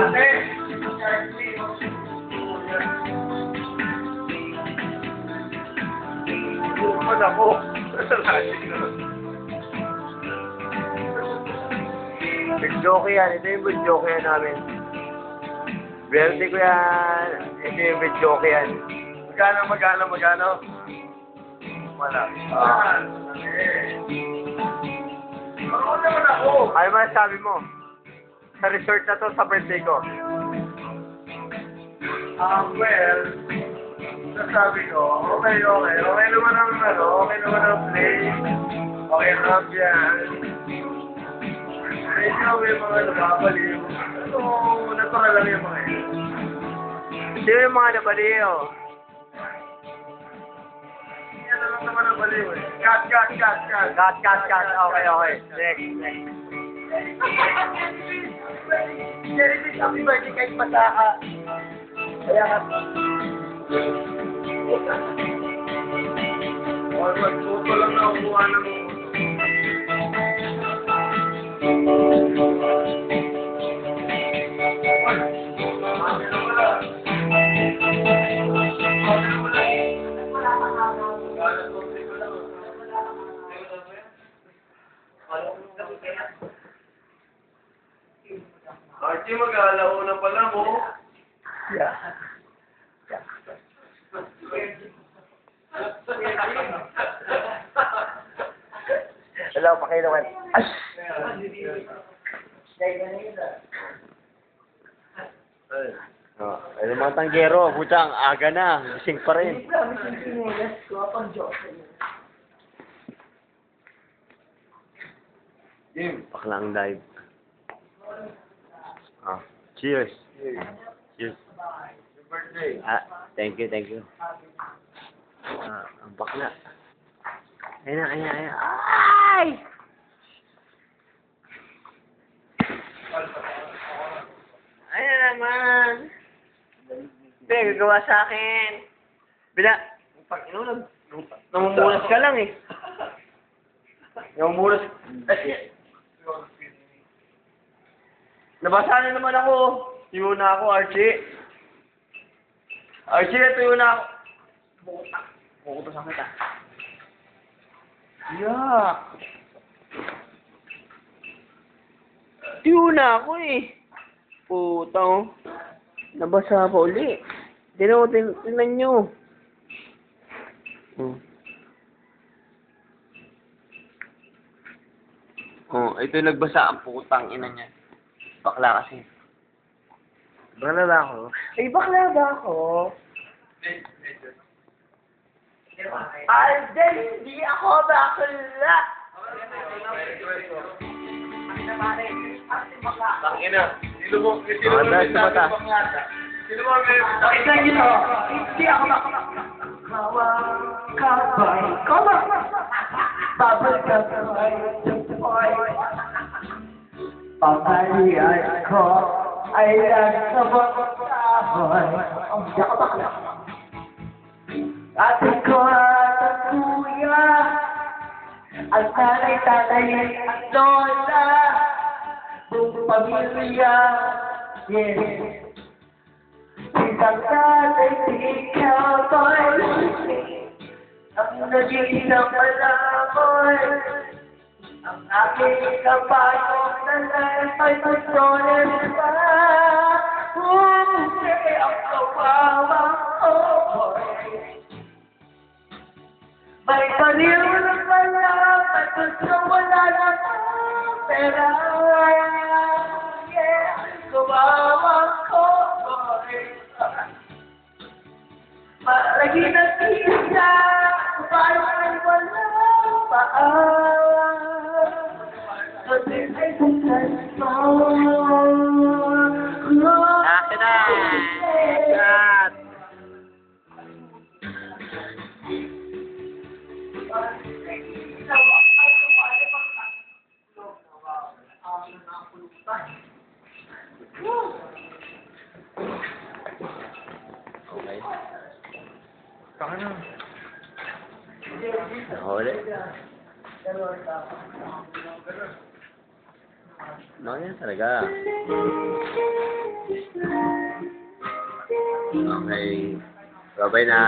Ate! Bukan ako. Bidjoke yan. Ito yung bidjoke yan namin. Berde ko yan. Ito yung bidjoke yan. Magkano? Wala. Ano naman ako? Ano ba sabi mo? Sa resort na to, sa birthday ko. Well, nasabi ko, okay naman ang play. Okay ang ambiance. Medyo may mga nababaliw. So, natural lang yung mga yun. Sino yung mga nabaliw? Yan na lang naman ang baliw eh. Cut. Cut. Okay. Next. Jeremy, happy birthday kahit masaka. Kaya ka. Magputo lang na kukuha ng Archie, mag-aalaw na pala mo. Yeah. Hello, pakilawan. Ay! Oh, ay, mga tanggero, putang, aga na, gising pa rin. Paklang dive. Ah, cheers. Cheers. Birthday. Thank you. Ang bakla. Ayun. Ay! Ayun naman. Gagawa sa akin. Bila, pag inulog, namumulas ka lang eh. Namumulas. Nabasa na naman ako. Tuyo na ako, Archie. Tuyo na ako. Bukutas ang kita. Yak! Tuyo na ako eh. Putang. Nabasa pa uli. Tingnan nyo. Ito yung nagbasa ang putang ina niya. Bakla kasi. Bakla ba ako? Ay, bakla ba ako? Hindi ako bakla! Tangina. Sino mo Ada, may mata. sabi baklata? Sino mo may Pakinggan niyo to. Hindi ako kabay. Babagabay. Pangalian ko ay nagsabasahoy. Hindi ako bakla. Ate ko at kuya, ang tatay, ang lola, buong pamilya, yes. Isang tatay, ikaw boy, ang nag-iisang malamoy, ang aking kapayo na ay pagsones pa, ang kawawa ko boy. May baliw na pala, at gusto wala na pera. Yeah, kawawa ko, boy. Malagi na tisa, parang wala paa. Kasi ay bukas mo. Akin na! Shot! Okay. Saka na. Nahuli. No, yan talaga. Okay. Bye-bye na.